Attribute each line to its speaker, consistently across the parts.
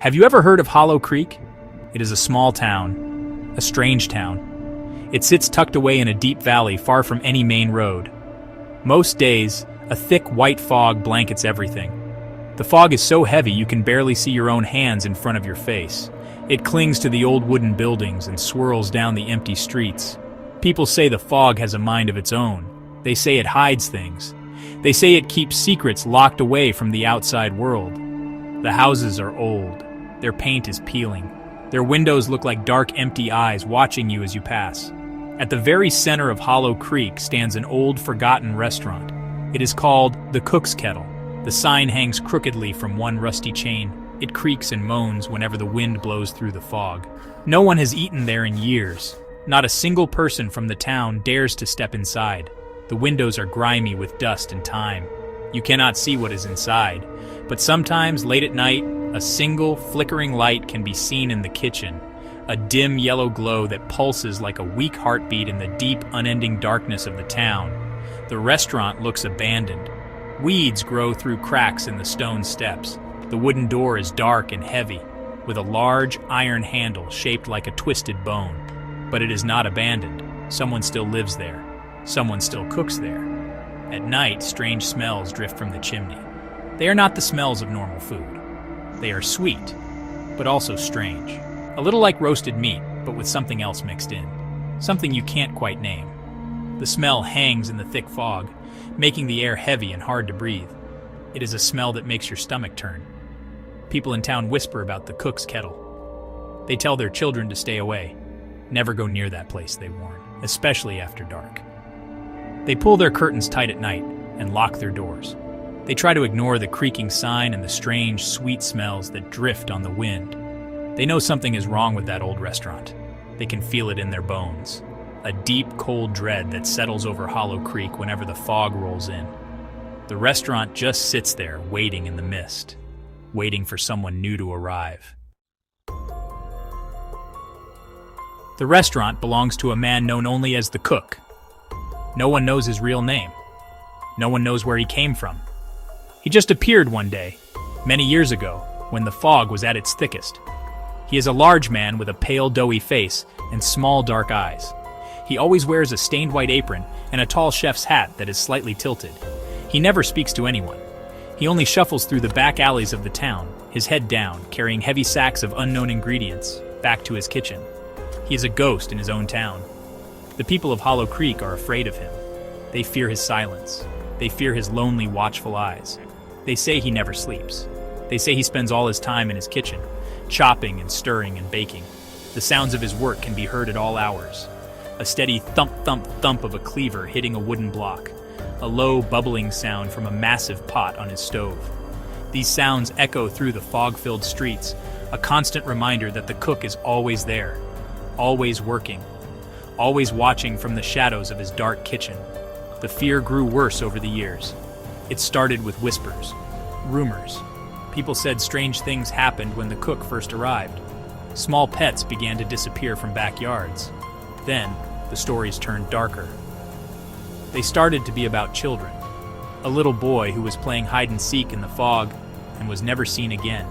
Speaker 1: Have you ever heard of Hollow Creek? It is a small town, a strange town. It sits tucked away in a deep valley far from any main road. Most days, a thick white fog blankets everything. The fog is so heavy you can barely see your own hands in front of your face. It clings to the old wooden buildings and swirls down the empty streets. People say the fog has a mind of its own. They say it hides things. They say it keeps secrets locked away from the outside world. The houses are old. Their paint is peeling. Their windows look like dark, empty eyes watching you as you pass. At the very center of Hollow Creek stands an old, forgotten restaurant. It is called the Cook's Kettle. The sign hangs crookedly from one rusty chain. It creaks and moans whenever the wind blows through the fog. No one has eaten there in years. Not a single person from the town dares to step inside. The windows are grimy with dust and time. You cannot see what is inside, but sometimes, late at night, a single, flickering light can be seen in the kitchen, a dim yellow glow that pulses like a weak heartbeat in the deep, unending darkness of the town. The restaurant looks abandoned. Weeds grow through cracks in the stone steps. The wooden door is dark and heavy, with a large iron handle shaped like a twisted bone. But it is not abandoned. Someone still lives there. Someone still cooks there. At night, strange smells drift from the chimney. They are not the smells of normal food. They are sweet, but also strange. A little like roasted meat, but with something else mixed in. Something you can't quite name. The smell hangs in the thick fog, making the air heavy and hard to breathe. It is a smell that makes your stomach turn. People in town whisper about the cook's kettle. They tell their children to stay away. Never go near that place, they warn, especially after dark. They pull their curtains tight at night and lock their doors. They try to ignore the creaking sign and the strange, sweet smells that drift on the wind. They know something is wrong with that old restaurant. They can feel it in their bones. A deep, cold dread that settles over Hollow Creek whenever the fog rolls in. The restaurant just sits there, waiting in the mist, waiting for someone new to arrive. The restaurant belongs to a man known only as the cook. No one knows his real name. No one knows where he came from. He just appeared one day, many years ago, when the fog was at its thickest. He is a large man with a pale, doughy face and small, dark eyes. He always wears a stained white apron and a tall chef's hat that is slightly tilted. He never speaks to anyone. He only shuffles through the back alleys of the town, his head down, carrying heavy sacks of unknown ingredients, back to his kitchen. He is a ghost in his own town. The people of Hollow Creek are afraid of him. They fear his silence. They fear his lonely, watchful eyes. They say he never sleeps. They say he spends all his time in his kitchen, chopping and stirring and baking. The sounds of his work can be heard at all hours. A steady thump, thump, thump of a cleaver hitting a wooden block. A low, bubbling sound from a massive pot on his stove. These sounds echo through the fog-filled streets, a constant reminder that the cook is always there, always working, always watching from the shadows of his dark kitchen. The fear grew worse over the years. It started with whispers, rumors. People said strange things happened when the cook first arrived. Small pets began to disappear from backyards. Then, the stories turned darker. They started to be about children. A little boy who was playing hide-and-seek in the fog and was never seen again.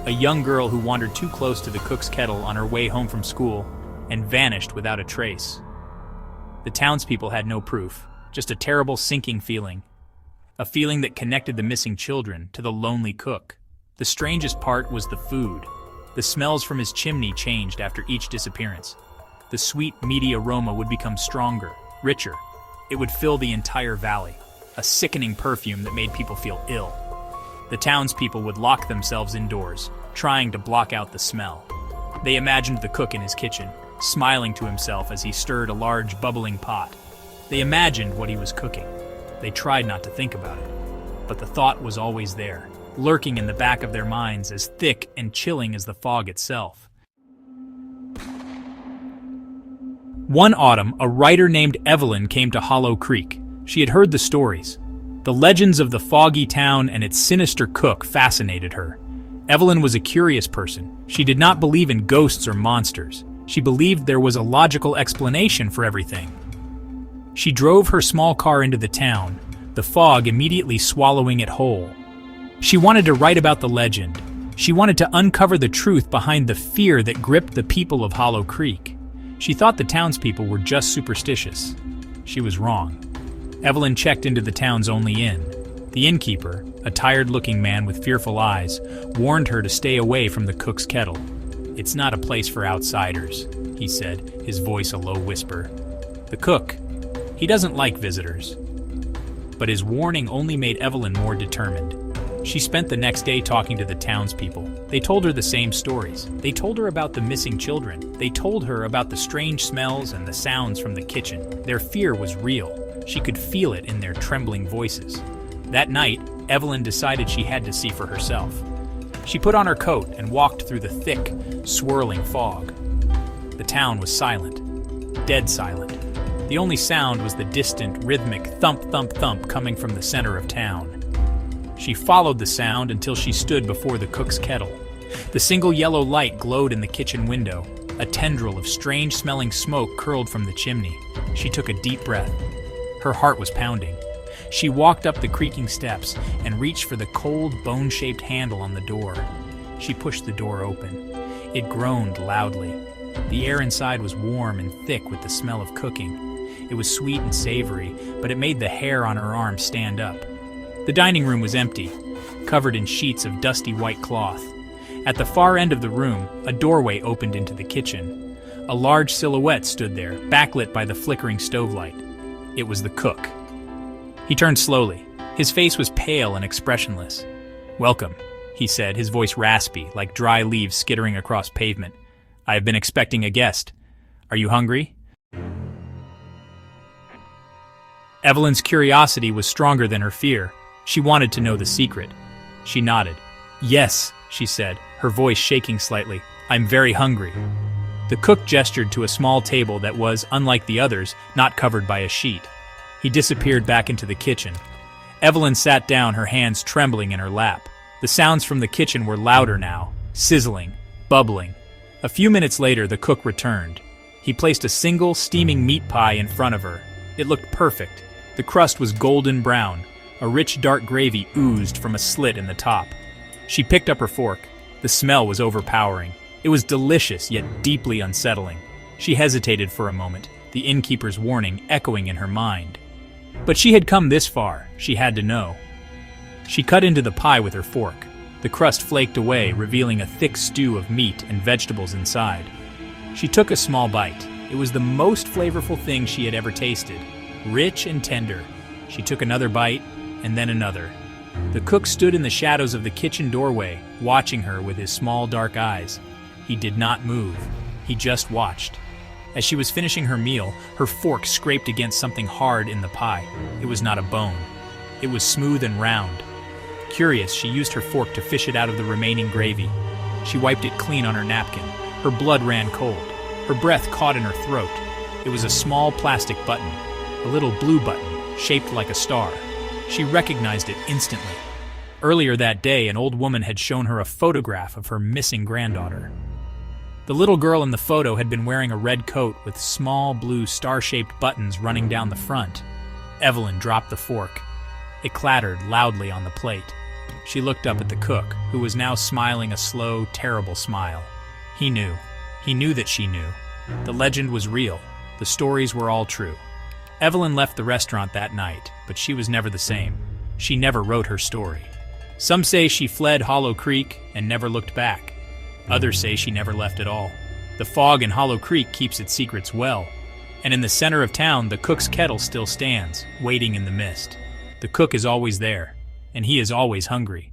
Speaker 1: A young girl who wandered too close to the cook's kettle on her way home from school and vanished without a trace. The townspeople had no proof, just a terrible sinking feeling. A feeling that connected the missing children to the lonely cook. The strangest part was the food. The smells from his chimney changed after each disappearance. The sweet, meaty aroma would become stronger, richer. It would fill the entire valley, a sickening perfume that made people feel ill. The townspeople would lock themselves indoors, trying to block out the smell. They imagined the cook in his kitchen, smiling to himself as he stirred a large, bubbling pot. They imagined what he was cooking. They tried not to think about it, but the thought was always there, lurking in the back of their minds, as thick and chilling as the fog itself. One autumn, a writer named Evelyn came to Hollow Creek. She had heard the stories. The legends of the foggy town and its sinister cook fascinated her. Evelyn was a curious person. She did not believe in ghosts or monsters. She believed there was a logical explanation for everything. She drove her small car into the town, the fog immediately swallowing it whole. She wanted to write about the legend. She wanted to uncover the truth behind the fear that gripped the people of Hollow Creek. She thought the townspeople were just superstitious. She was wrong. Evelyn checked into the town's only inn. The innkeeper, a tired-looking man with fearful eyes, warned her to stay away from the cook's kettle. "It's not a place for outsiders," he said, his voice a low whisper. "The cook, he doesn't like visitors." But his warning only made Evelyn more determined. She spent the next day talking to the townspeople. They told her the same stories. They told her about the missing children. They told her about the strange smells and the sounds from the kitchen. Their fear was real. She could feel it in their trembling voices. That night, Evelyn decided she had to see for herself. She put on her coat and walked through the thick, swirling fog. The town was silent, dead silent. The only sound was the distant, rhythmic thump-thump-thump coming from the center of town. She followed the sound until she stood before the cook's kettle. The single yellow light glowed in the kitchen window. A tendril of strange-smelling smoke curled from the chimney. She took a deep breath. Her heart was pounding. She walked up the creaking steps and reached for the cold, bone-shaped handle on the door. She pushed the door open. It groaned loudly. The air inside was warm and thick with the smell of cooking. It was sweet and savory, but it made the hair on her arm stand up. The dining room was empty, covered in sheets of dusty white cloth. At the far end of the room, a doorway opened into the kitchen. A large silhouette stood there, backlit by the flickering stove light. It was the cook. He turned slowly. His face was pale and expressionless. "Welcome," he said, his voice raspy, like dry leaves skittering across pavement. "I have been expecting a guest. Are you hungry?" Evelyn's curiosity was stronger than her fear. She wanted to know the secret. She nodded. "Yes," she said, her voice shaking slightly. "I'm very hungry." The cook gestured to a small table that was, unlike the others, not covered by a sheet. He disappeared back into the kitchen. Evelyn sat down, her hands trembling in her lap. The sounds from the kitchen were louder now, sizzling, bubbling. A few minutes later, the cook returned. He placed a single, steaming meat pie in front of her. It looked perfect. The crust was golden brown. A rich, dark gravy oozed from a slit in the top. She picked up her fork. The smell was overpowering. It was delicious, yet deeply unsettling. She hesitated for a moment, the innkeeper's warning echoing in her mind. But she had come this far. She had to know. She cut into the pie with her fork. The crust flaked away, revealing a thick stew of meat and vegetables inside. She took a small bite. It was the most flavorful thing she had ever tasted. Rich and tender. She took another bite, and then another. The cook stood in the shadows of the kitchen doorway, watching her with his small dark eyes. He did not move. He just watched. As she was finishing her meal, her fork scraped against something hard in the pie. It was not a bone. It was smooth and round. Curious, she used her fork to fish it out of the remaining gravy. She wiped it clean on her napkin. Her blood ran cold. Her breath caught in her throat. It was a small plastic button, a little blue button, shaped like a star. She recognized it instantly. Earlier that day, an old woman had shown her a photograph of her missing granddaughter. The little girl in the photo had been wearing a red coat with small blue star-shaped buttons running down the front. Evelyn dropped the fork. It clattered loudly on the plate. She looked up at the cook, who was now smiling a slow, terrible smile. He knew. He knew that she knew. The legend was real. The stories were all true. Evelyn left the restaurant that night, but she was never the same. She never wrote her story. Some say she fled Hollow Creek and never looked back. Others say she never left at all. The fog in Hollow Creek keeps its secrets well. And in the center of town, the cook's kettle still stands, waiting in the mist. The cook is always there, and he is always hungry.